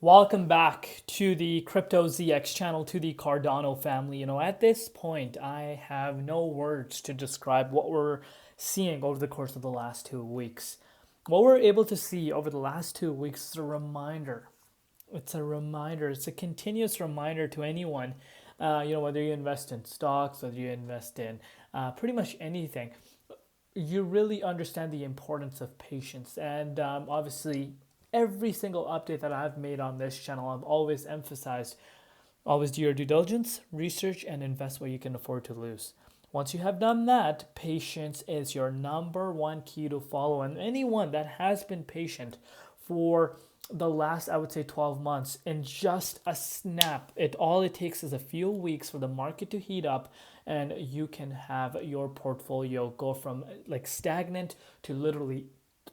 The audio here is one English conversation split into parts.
Welcome back to the Crypto ZX channel, to the Cardano family. At this point, I have no words to describe what we're seeing over the course of the last 2 weeks. What we're able to see over the last 2 weeks is a reminder. It's a reminder. It's a continuous reminder to anyone, whether you invest in stocks, whether you invest in pretty much anything, you really understand the importance of patience. And obviously, every single update that I've made on this channel, I've always emphasized always do your due diligence, research, and invest what you can afford to lose. Once you have done that, patience is your number one key to follow. And anyone that has been patient for the last, I would say, 12 months in just a snap, all it takes is a few weeks for the market to heat up, and you can have your portfolio go from like stagnant to literally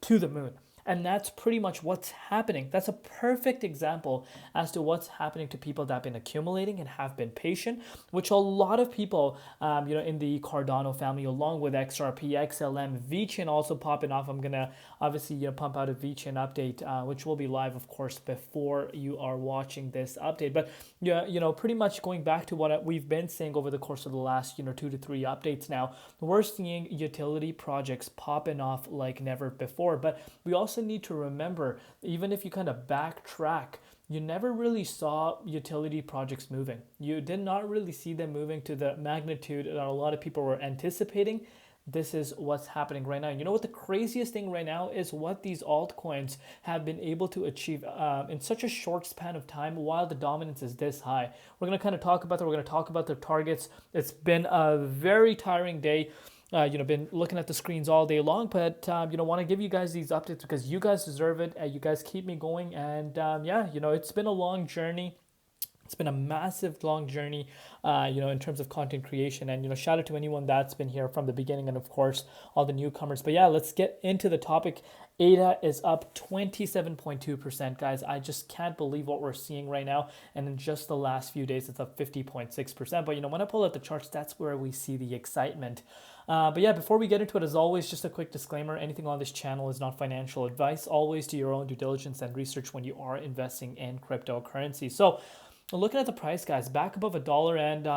to the moon. And that's pretty much what's happening. That's a perfect example as to what's happening to people that have been accumulating and have been patient, which a lot of people, in the Cardano family, along with XRP, XLM, VChain also popping off. I'm gonna obviously pump out a VChain update, which will be live, of course, before you are watching this update. But yeah, pretty much going back to what we've been saying over the course of the last 2 to 3 updates now, we're seeing utility projects popping off like never before. But we also need to remember, even if you kind of backtrack, you never really saw utility projects moving. You did not really see them moving to the magnitude that a lot of people were anticipating. This is what's happening right now. You know what the craziest thing right now is? What these altcoins have been able to achieve in such a short span of time while the dominance is this high. We're going to kind of talk about that. We're going to talk about their targets. It's been a very tiring day. Been looking at the screens all day long, but want to give you guys these updates because you guys deserve it. You guys keep me going, and it's been a long journey. It's been a massive long journey, in terms of content creation. And, shout out to anyone that's been here from the beginning and, of course, all the newcomers. But yeah, let's get into the topic. ADA is up 27.2%, guys. I just can't believe what we're seeing right now. And in just the last few days, it's up 50.6%. But, when I pull out the charts, that's where we see the excitement. But yeah, before we get into it, as always, just a quick disclaimer. Anything on this channel is not financial advice. Always do your own due diligence and research when you are investing in cryptocurrency. So, looking at the price, guys, back above $1, and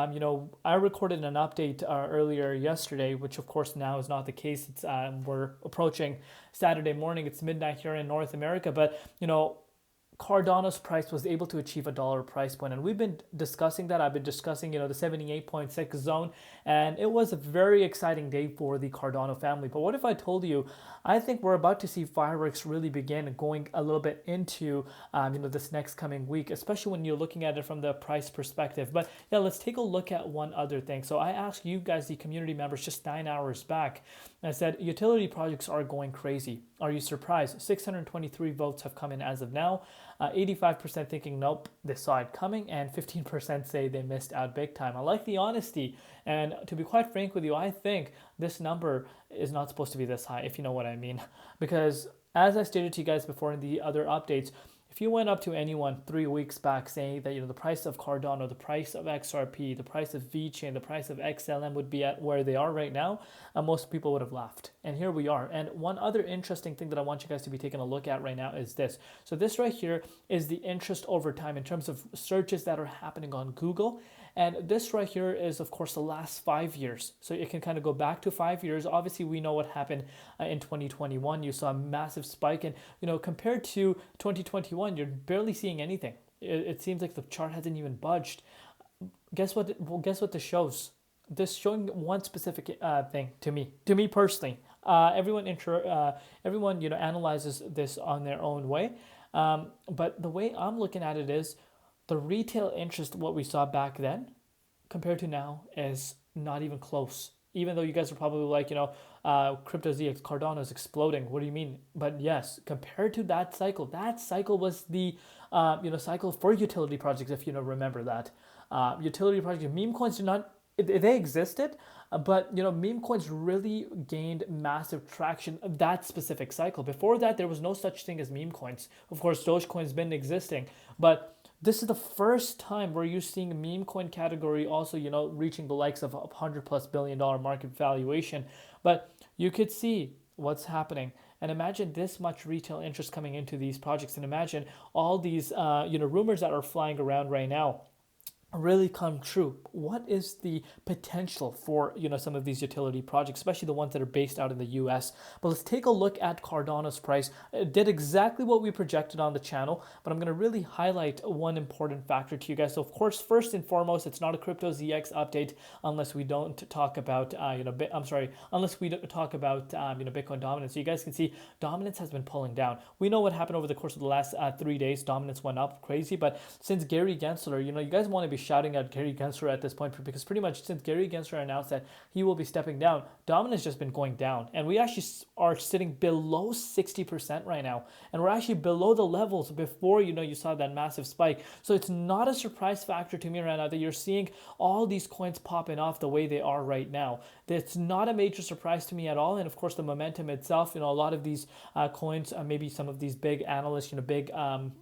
I recorded an update earlier yesterday, which of course now is not the case. It's we're approaching Saturday morning. It's midnight here in North America, but Cardano's price was able to achieve $1 price point, and we've been discussing that. I've been discussing, the 78.6 zone, and it was a very exciting day for the Cardano family. But what if I told you, I think we're about to see fireworks really begin going a little bit into, this next coming week, especially when you're looking at it from the price perspective. But yeah, let's take a look at one other thing. So I asked you guys, the community members, just 9 hours back. I said, utility projects are going crazy. Are you surprised? 623 votes have come in as of now. 85% thinking nope, they saw it coming, and 15% say they missed out big time. I like the honesty, and to be quite frank with you, I think this number is not supposed to be this high, if you know what I mean. Because as I stated to you guys before in the other updates, if you went up to anyone 3 weeks back saying that the price of Cardano, the price of XRP, the price of VChain, the price of XLM would be at where they are right now, most people would have laughed. And here we are. And one other interesting thing that I want you guys to be taking a look at right now is this. So this right here is the interest over time in terms of searches that are happening on Google. And this right here is, of course, the last 5 years. So it can kind of go back to 5 years. Obviously, we know what happened in 2021. You saw a massive spike. And, compared to 2021, you're barely seeing anything. It seems like the chart hasn't even budged. Guess what? Well, guess what this shows? This showing one specific thing to me personally. Everyone analyzes this on their own way. But the way I'm looking at it is, the retail interest, what we saw back then, compared to now, is not even close. Even though you guys are probably like, Crypto ZX Cardano is exploding. What do you mean? But yes, compared to that cycle was the, cycle for utility projects. If you remember that, utility projects, meme coins did not. They existed, but meme coins really gained massive traction that specific cycle. Before that, there was no such thing as meme coins. Of course, Dogecoin's been existing, but this is the first time where you're seeing a meme coin category also, reaching the likes of $100+ billion market valuation. But you could see what's happening. And imagine this much retail interest coming into these projects, and imagine all these rumors that are flying around right now really come true. What is the potential for some of these utility projects, especially the ones that are based out in the US? But let's take a look at Cardano's price. It did exactly what we projected on the channel, but I'm going to really highlight one important factor to you guys. So of course, first and foremost, it's not a Crypto ZX update unless we don't talk about unless we don't talk about Bitcoin dominance. So you guys can see dominance has been pulling down. We know what happened over the course of the last 3 days. Dominance went up crazy, but since Gary Gensler, you guys want to be shouting at Gary Gensler at this point, because pretty much since Gary Gensler announced that he will be stepping down, dominance has just been going down, and we actually are sitting below 60% right now, and we're actually below the levels before you saw that massive spike. So it's not a surprise factor to me right now that you're seeing all these coins popping off the way they are right now. It's not a major surprise to me at all. And of course, the momentum itself, a lot of these coins, maybe some of these big analysts, big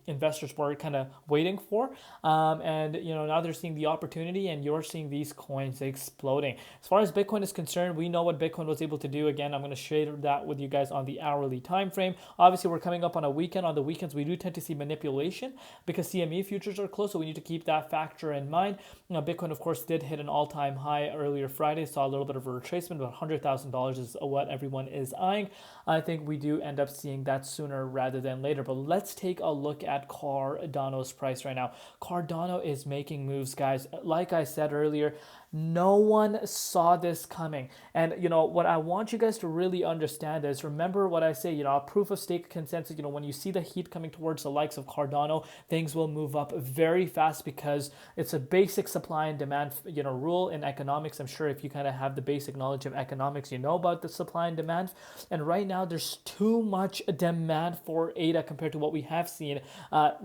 investors were kind of waiting for, and now they're seeing the opportunity, and you're seeing these coins exploding. As far as Bitcoin is concerned, we know what Bitcoin was able to do. Again, I'm going to share that with you guys on the hourly time frame. Obviously, we're coming up on a weekend. On the weekends, we do tend to see manipulation because CME futures are close, so we need to keep that factor in mind. Bitcoin, of course, did hit an all-time high earlier Friday, saw a little bit of a retracement, about $100,000 is what everyone is eyeing. I think we do end up seeing that sooner rather than later. But let's take a look at Cardano's price right now. Cardano is making moves, guys. Like I said earlier, no one saw this coming. And what I want you guys to really understand is, remember what I say, a proof of stake consensus, when you see the heat coming towards the likes of Cardano, things will move up very fast because it's a basic supply and demand rule in economics. I'm sure if you kind of have the basic knowledge of economics, you know about the supply and demand. And right now there's too much demand for ADA compared to what we have seen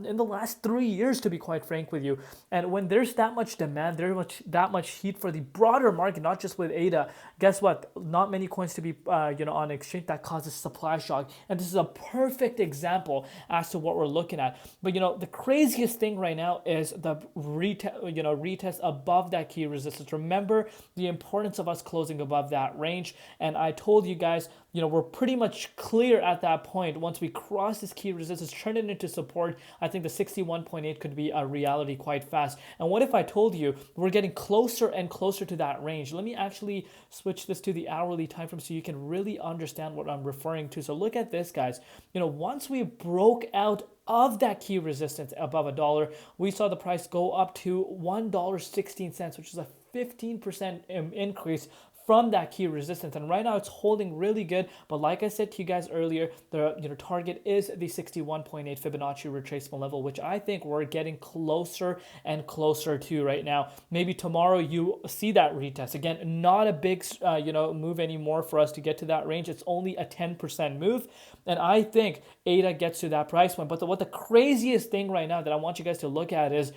in the last 3 years, to be quite frank with you. And when there's that much demand, there's that much heat for the broader market, not just with ADA. Guess what? Not many coins to be on exchange. That causes supply shock, and this is a perfect example as to what we're looking at. But the craziest thing right now is the retest above that key resistance. Remember the importance of us closing above that range, and I told you guys, we're pretty much clear at that point. Once we cross this key resistance, turn it into support, I think the 61.8 could be a reality quite fast. And what if I told you we're getting closer and closer to that range? Let me actually switch this to the hourly time frame so you can really understand what I'm referring to. So look at this, guys. Once we broke out of that key resistance above $1, we saw the price go up to $1.16, which is a 15% increase from that key resistance. And right now it's holding really good, but like I said to you guys earlier, the target is the 61.8 Fibonacci retracement level, which I think we're getting closer and closer to right now. Maybe tomorrow you see that retest again. Not a big move anymore for us to get to that range. It's only a 10% move, and I think ADA gets to that price point. But what the craziest thing right now that I want you guys to look at is,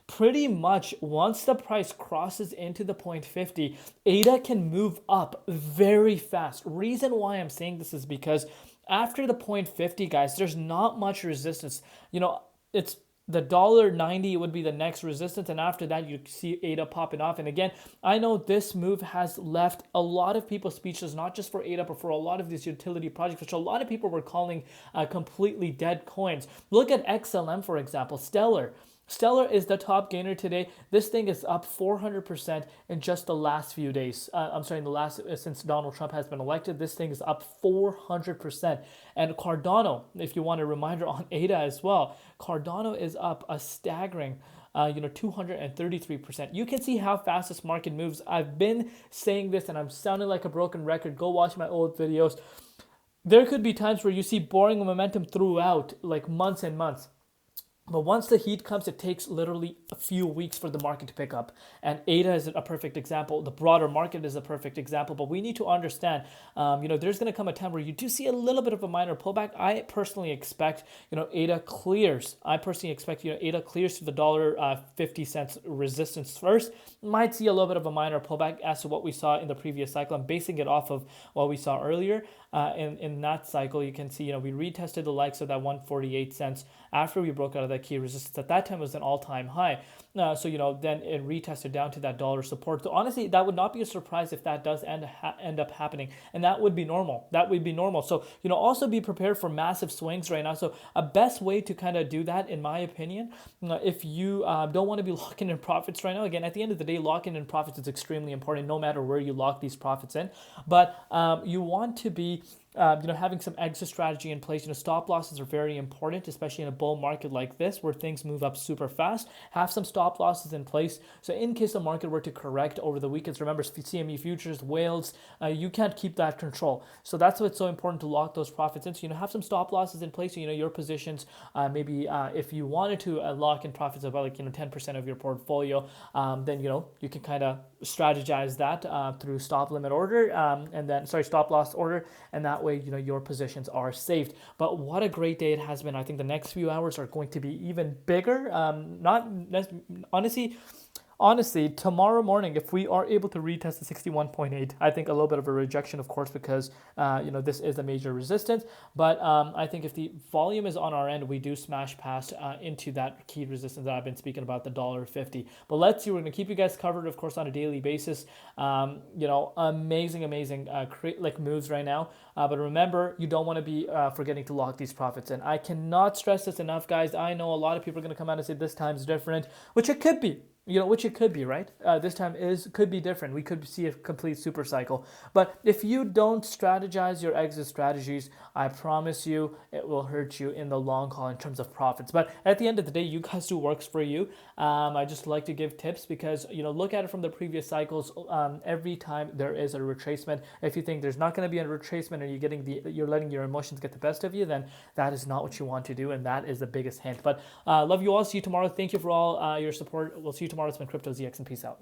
pretty much once the price crosses into the 0.50, ADA can move up very fast. Reason why I'm saying this is because after the 0.50, guys, there's not much resistance. It's the $1.90 would be the next resistance, and after that you see ADA popping off. And again, I know this move has left a lot of people speechless, not just for ADA, but for a lot of these utility projects, which a lot of people were calling completely dead coins. Look at XLM, for example. Stellar is the top gainer today. This thing is up 400% in just the last few days. Since Donald Trump has been elected, this thing is up 400%. And Cardano, if you want a reminder on ADA as well, Cardano is up a staggering 233%. You can see how fast this market moves. I've been saying this and I'm sounding like a broken record. Go watch my old videos. There could be times where you see boring momentum throughout, like months and months. But once the heat comes, it takes literally a few weeks for the market to pick up. And ADA is a perfect example. The broader market is a perfect example. But we need to understand, there's going to come a time where you do see a little bit of a minor pullback. I personally expect, ADA clears. ADA clears to the $1.50 resistance first. Might see a little bit of a minor pullback as to what we saw in the previous cycle. I'm basing it off of what we saw earlier. In that cycle, you can see, we retested the likes of that 148 cents after we broke out of that key resistance. At that time, it was an all-time high. So, then it retested down to that dollar support. So honestly, that would not be a surprise if that does end up happening. And that would be normal. That would be normal. So, also be prepared for massive swings right now. So a best way to kind of do that, in my opinion, if you don't want to be locking in profits right now, again, at the end of the day, locking in profits is extremely important no matter where you lock these profits in. But you want to be having some exit strategy in place. Stop losses are very important, especially in a bull market like this where things move up super fast. Have some stop losses in place. So in case the market were to correct over the weekends, remember CME futures, whales, you can't keep that control. So that's why it's so important to lock those profits in. So, have some stop losses in place. So, your positions, maybe if you wanted to lock in profits about 10% of your portfolio, then, you can kind of strategize that through stop loss order, and that way your positions are saved. But what a great day it has been. I think the next few hours are going to be even bigger. Honestly, tomorrow morning, if we are able to retest the 61.8, I think a little bit of a rejection, of course, because this is a major resistance. But I think if the volume is on our end, we do smash past into that key resistance that I've been speaking about, the $1.50. But let's see. We're going to keep you guys covered, of course, on a daily basis. Amazing moves right now. But remember, you don't want to be forgetting to lock these profits in. I cannot stress this enough, guys. I know a lot of people are going to come out and say this time's different, which it could be. Which it could be, right? This time could be different. We could see a complete super cycle. But if you don't strategize your exit strategies, I promise you it will hurt you in the long haul in terms of profits. But at the end of the day, you guys do works for you. I just like to give tips because, look at it from the previous cycles. Every time there is a retracement, if you think there's not going to be a retracement and you're letting your emotions get the best of you, then that is not what you want to do. And that is the biggest hint. But love you all. See you tomorrow. Thank you for all your support. We'll see you tomorrow. It's been Crypto ZX and peace out.